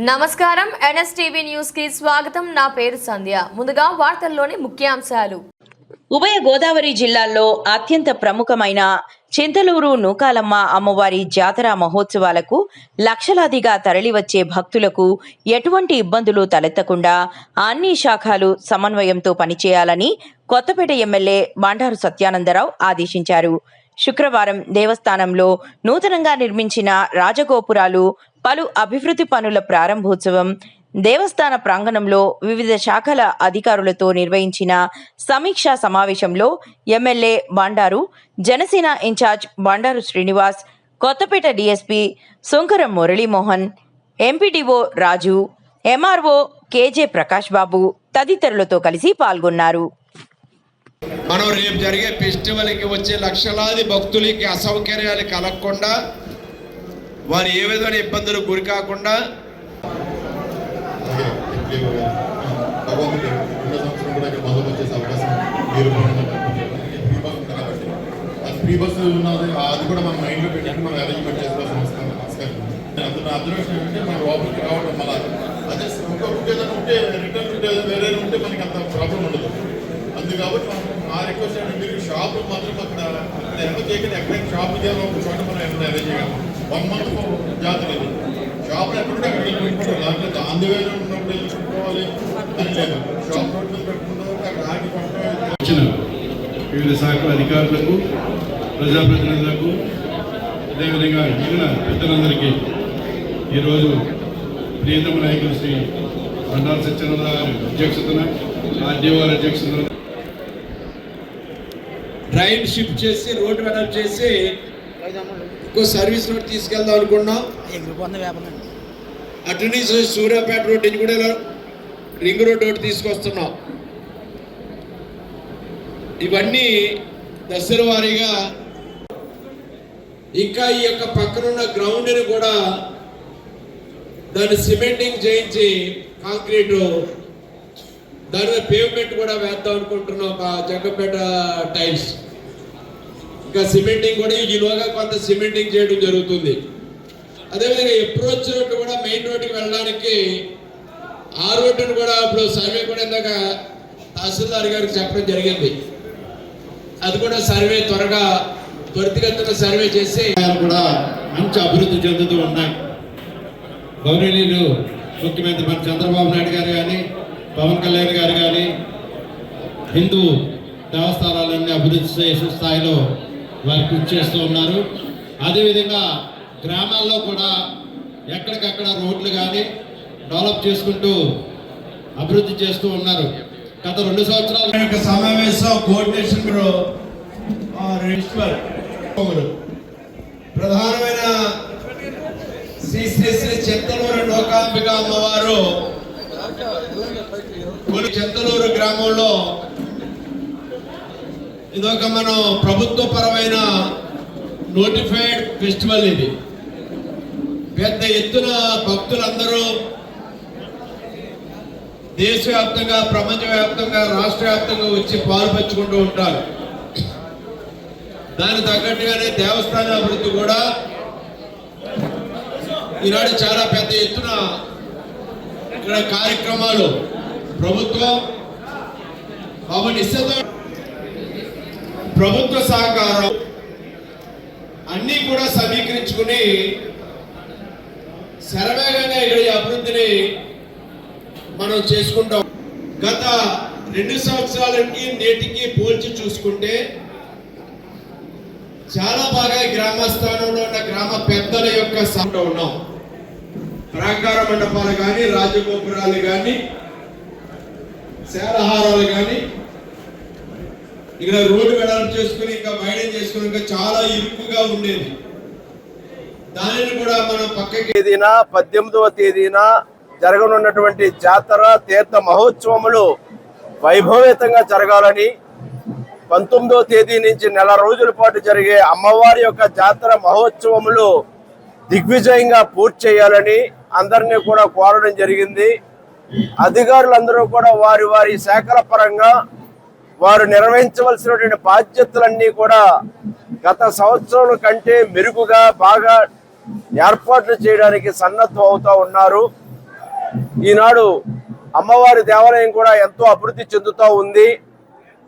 నమస్కారం NSTV news కి స్వాగతం. నా పేరు సంధ్య. ముందుగా వార్తల్లోని ముఖ్యాంశాలు. ఉభయ గోదావరి జిల్లాల్లో అత్యంత ప్రముఖమైన చింతలూరు నూకాలమ్మ అమ్మవారి జాతర మహోత్సవాలకు లక్షలాదిగా తరలివచ్చే భక్తులకు ఎటువంటి ఇబ్బందులు తలెత్తకుండా అన్ని శాఖలు సమన్వయంతో పనిచేయాలని కొత్తపేట ఎమ్మెల్యే బండారు సత్యానందరావు ఆదేశించారు. శుక్రవారం దేవస్థానంలో నూతనంగా నిర్మించిన రాజగోపురాలు, పలు అభివృద్ధి పనుల ప్రారంభోత్సవం, దేవస్థాన ప్రాంగణంలో వివిధ శాఖల అధికారులతో నిర్వహించిన సమీక్షా సమావేశంలో MLA Bandaru, Janasena in charge Bandaru Srinivas, Kothapeta DSP Sunkaram Muralimohan, MPDO Raju, MRO KJ Prakash Babu తదితరులతో కలిసి పాల్గొన్నారు. మనం రేపు జరిగే ఫెస్టివల్కి వచ్చే లక్షలాది భక్తులకి అసౌకర్యాలు కలగకుండా, వారు ఏ విధమైన ఇబ్బందులకు గురి కాకుండా ఫ్రీ బస్సు ఉన్నది, అది కూడా మనం మైండ్లో పెట్టి మనం అరేంజ్మెంట్ చేసుకోవాల్సిన అందులో అదృష్టం ఏంటంటే మనం లోపలికి రావడం మళ్ళీ అదే ఇంకొకటి ఏదైనా ఉంటే రిటర్న్ ఉంటే వేరే ఉంటే మనకి అంత ప్రాబ్లం ఉండదు. అందు కాబట్టి మనం ఆ రిక్వెస్ట్ అంటే మీరు షాప్ మాత్రం అక్కడ ఎంత చేయకుండా ఎక్కడైనా షాప్ చేయాలి ఒక చోట మనం ఏమైనా అరేంజ్ చేయగలం. 1 month జాతర ఇది. షాప్లో ఎక్కడుంటే అక్కడ వెళ్ళిపోవాలి, లేకపోతే అందువేలో ఉన్నప్పుడు వెళ్ళిపోవాలి అని లేదు. షాప్ రోడ్ మీద పెట్టుకుంటే అక్కడ ఆగి పంపడం. వివిధ శాఖల అధికారులకు, ప్రజాప్రతినిధులకు, అదేవిధంగా మిగిలిన పెద్దలందరికీ ఈరోజు ప్రియతమ నాయకులు శ్రీ బండారు సత్యానంద గారి అధ్యక్షతన, ఆర్డీఓ గారి అధ్యక్షతన ట్రైన్ షిఫ్ట్ చేసి రోడ్డు వెడల్పు చేసి ఇంకో సర్వీస్ రోడ్ తీసుకెళ్దాం అనుకున్నాం. అటు నుంచి సూర్యాపేట రోడ్ నుంచి కూడా రింగ్ రోడ్ ఒకటి తీసుకొస్తున్నాం. ఇవన్నీ దశల వారీగా ఇంకా ఈ యొక్క పక్కనున్న గ్రౌండ్ని కూడా దాన్ని సిమెంటింగ్ చేయించి కాంక్రీటు దాని పేవ్మెంట్ కూడా వేద్దాం అనుకుంటున్నాం. ఒక జగ్గపేట టైల్స్ ఇంకా సిమెంటింగ్ కూడా ఈలోగా కొంత సిమెంటింగ్ చేయడం జరుగుతుంది. అదేవిధంగా అప్రోచ్ రోడ్డు కూడా మెయిన్ రోడ్డుకి వెళ్ళడానికి ఆ రోడ్డును కూడా ఇప్పుడు సర్వే కూడా ఇందాక తహసీల్దార్ గారికి చెప్పడం జరిగింది. అది కూడా సర్వే త్వరితగతిన సర్వే చేసి కూడా మంచి అభివృద్ధి చెందుతూ ఉన్నాయి. గౌరవనీయులు ముఖ్యమంత్రి మన చంద్రబాబు నాయుడు గారు కానీ, పవన్ కళ్యాణ్ గారు కానీ హిందూ దేవస్థానాలన్నీ అభివృద్ధి చేసే స్థాయిలో వారు కృషి చేస్తూ ఉన్నారు. అదేవిధంగా గ్రామాల్లో కూడా ఎక్కడికక్కడ రోడ్లు కానీ డెవలప్ చేసుకుంటూ అభివృద్ధి చేస్తూ ఉన్నారు. గత 2 సంవత్సరాల సమావేశం కోఆర్డినేషన్ ప్రధానమైన శ్రీ శ్రీ శ్రీ చింతలూరు నూకాంబిక అమ్మవారు చింతలూరు గ్రామంలో ఇదొక మనం ప్రభుత్వ పరమైన నోటిఫైడ్ ఫెస్టివల్. ఇది పెద్ద ఎత్తున భక్తులందరూ దేశవ్యాప్తంగా, ప్రపంచవ్యాప్తంగా, రాష్ట్ర వ్యాప్తంగా వచ్చి పాల్పంచుకుంటూ ఉంటారు. దానికి తగ్గట్టుగానే దేవస్థాన అభివృద్ధి కూడా ఈనాడు చాలా పెద్ద ఎత్తున ఇక్కడ కార్యక్రమాలు ప్రభుత్వం ప్రభుత్వ సహకారం అన్నీ కూడా సమీకరించుకుని శరవేగంగా ఇక్కడ ఈ అభివృద్ధిని మనం చేసుకుంటాం. గత 2 సంవత్సరాలకి నేటికి పోల్చి చూసుకుంటే చాలా బాగా గ్రామ స్థానంలో ఉన్న గ్రామ పెద్దల యొక్క సంఘ ఉన్నాం. ప్రాకార మండపాలు కానీ, రాజగోపురాలు కానీ, శాలహారాలు కానీ ఇక్కడ రోడ్డు వెడల్పు చేసుకుని ఇంకా వైడెన్ చేసుకుని ఇంకా చాలా ఇరుకుగా ఉండేది. దానిని కూడా మనం పక్కకి 18వ తేదీన జరగనున్నటువంటి జాతర తీర్థ మహోత్సవములు వైభవేతంగా జరగాలని, 19వ తేదీ నుంచి నెల రోజుల పాటు జరిగే అమ్మవారి యొక్క జాతర మహోత్సవములు దిగ్విజయంగా పూర్తి చేయాలని అందరినీ కూడా కోరడం జరిగింది. అధికారులందరూ కూడా వారి వారి శాఖల పరంగా వారు నిర్వహించవలసినటువంటి బాధ్యతలన్నీ కూడా గత సంవత్సరం కంటే మెరుగుగా బాగా ఏర్పాట్లు చేయడానికి సన్నద్ధం అవుతూ ఉన్నారు. ఈనాడు అమ్మవారి దేవాలయం కూడా ఎంతో అభివృద్ధి చెందుతూ ఉంది.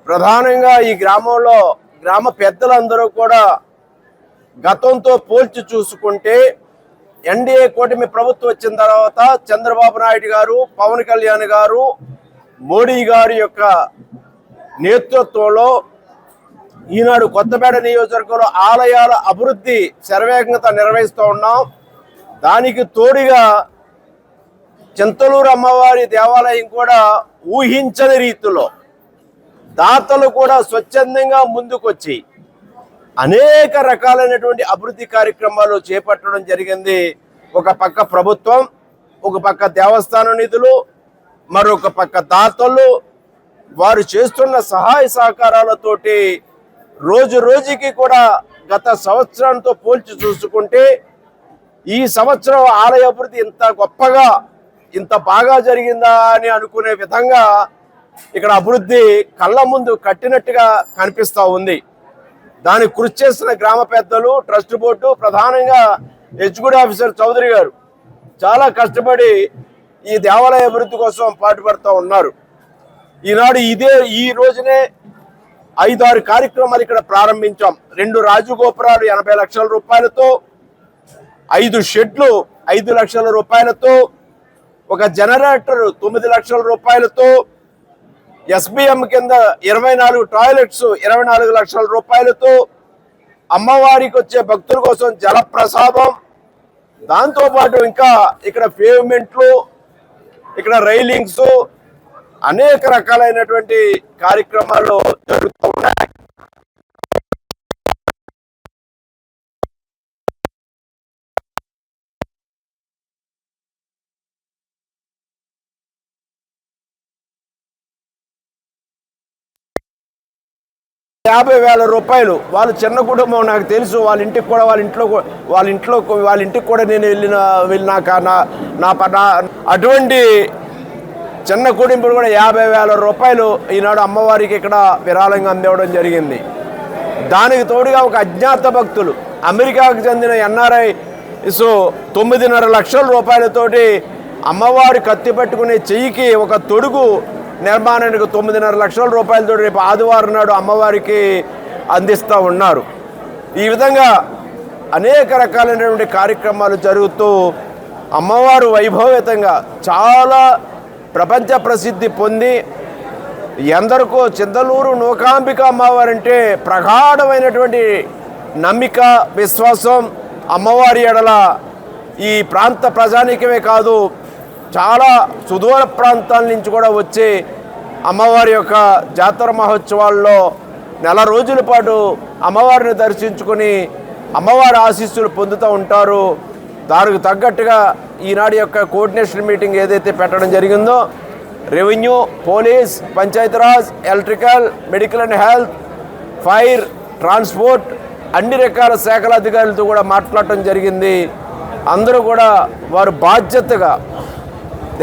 ప్రధానంగా ఈ గ్రామంలో గ్రామ పెద్దలందరూ కూడా గతంతో పోల్చి చూసుకుంటే ఎన్డీఏ కూటమి ప్రభుత్వం వచ్చిన తర్వాత చంద్రబాబు నాయుడు గారు, పవన్ కళ్యాణ్ గారు, మోడీ గారి యొక్క నేతృత్వంలో ఈనాడు కొత్తపేట నియోజకవర్గంలో ఆలయాల అభివృద్ధి శరవేగంగా నిర్వహిస్తూ ఉన్నాం. దానికి తోడుగా చింతలూరు అమ్మవారి దేవాలయం కూడా ఊహించని రీతిలో దాతలు కూడా స్వచ్ఛందంగా ముందుకొచ్చి అనేక రకాలైనటువంటి అభివృద్ధి కార్యక్రమాలు చేపట్టడం జరిగింది. ఒక పక్క ప్రభుత్వం, ఒక పక్క దేవస్థానం నిధులు, మరొక పక్క దాతలు వారు చేస్తున్న సహాయ సహకారాలతోటి రోజు రోజుకి కూడా గత సంవత్సరంతో పోల్చి చూసుకుంటే ఈ సంవత్సరం ఆలయ అభివృద్ధి ఇంత గొప్పగా ఇంత బాగా జరిగిందా అని అనుకునే విధంగా ఇక్కడ అభివృద్ధి కళ్ళ ముందు కట్టినట్టుగా కనిపిస్తూ ఉంది. దానికి కృషి చేసిన గ్రామ పెద్దలు, ట్రస్ట్ బోర్డు, ప్రధానంగా ఎగ్జిక్యూటివ్ ఆఫీసర్ చౌదరి గారు చాలా కష్టపడి ఈ దేవాలయ అభివృద్ధి కోసం పాటుపడుతూ ఉన్నారు. ఈనాడు ఈ రోజునే 5-6 కార్యక్రమాలు ఇక్కడ ప్రారంభించాం. 2 రాజగోపురాలు 80 లక్షల రూపాయలతో, 5 షెడ్లు 5 లక్షల రూపాయలతో, ఒక జనరేటర్ 9 లక్షల రూపాయలతో, ఎస్బిఎం కింద 24 టాయిలెట్స్ 24 లక్షల రూపాయలతో, అమ్మవారికి వచ్చే భక్తుల కోసం జలప్రసాదం, దాంతోపాటు ఇంకా ఇక్కడ పేవ్మెంట్లు, ఇక్కడ రైలింగ్స్, అనేక రకాలైనటువంటి కార్యక్రమాలు జరుగుతూ ఉన్నాయి. ₹50,000 వాళ్ళు చిన్న కుటుంబం, నాకు తెలుసు. వాళ్ళ ఇంటికి కూడా నేను వెళ్ళిన అటువంటి చిన్న కుటుంబం కూడా ₹50,000 ఈనాడు అమ్మవారికి ఇక్కడ విరాళంగా అందివ్వడం జరిగింది. దానికి తోడుగా ఒక అజ్ఞాత భక్తులు అమెరికాకు చెందిన NRIs 9.5 లక్షల రూపాయలతోటి అమ్మవారి కత్తి పట్టుకునే చెయ్యికి ఒక తొడుగు నిర్మాణానికి 9.5 లక్షల రూపాయలతో రేపు ఆదివారం నాడు అమ్మవారికి అందిస్తూ ఉన్నారు. ఈ విధంగా అనేక రకాలైనటువంటి కార్యక్రమాలు జరుగుతూ అమ్మవారు వైభవేతంగా చాలా ప్రపంచ ప్రసిద్ధి పొంది ఎందరికో చింతలూరు నూకాంబిక అమ్మవారంటే ప్రగాఢమైనటువంటి నమ్మిక, విశ్వాసం అమ్మవారి ఎడల ఈ ప్రాంత ప్రజానీకమే కాదు, చాలా సుదూర ప్రాంతాల నుంచి కూడా వచ్చి అమ్మవారి యొక్క జాతర మహోత్సవాల్లో నెల రోజుల పాటు అమ్మవారిని దర్శించుకొని అమ్మవారి ఆశీస్సులు పొందుతూ ఉంటారు. దానికి తగ్గట్టుగా ఈనాడు యొక్క కోఆర్డినేషన్ మీటింగ్ ఏదైతే పెట్టడం జరిగిందో, revenue, police, Panchayati Raj, electrical, medical and health, fire, transport అన్ని రకాల శాఖల అధికారులతో కూడా మాట్లాడటం జరిగింది. అందరూ కూడా వారు బాధ్యతగా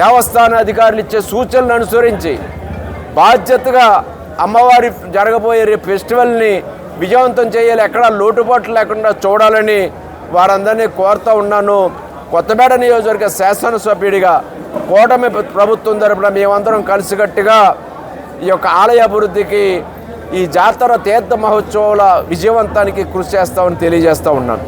దేవస్థాన అధికారులు ఇచ్చే సూచనలు అనుసరించి బాధ్యతగా అమ్మవారి జరగబోయే రేపు ఫెస్టివల్ని విజయవంతం చేయాలి, ఎక్కడా లోటుపాట్లు లేకుండా చూడాలని వారందరినీ కోరుతూ ఉన్నాను. కొత్తపేట నియోజకవర్గ శాసనసభ్యుడిగా కూటమి ప్రభుత్వం తరపున మేమందరం కలిసికట్టుగా ఈ యొక్క ఆలయ అభివృద్ధికి, ఈ జాతర తీర్థ మహోత్సవాల విజయవంతానికి కృషి చేస్తామని తెలియజేస్తూ ఉన్నాను.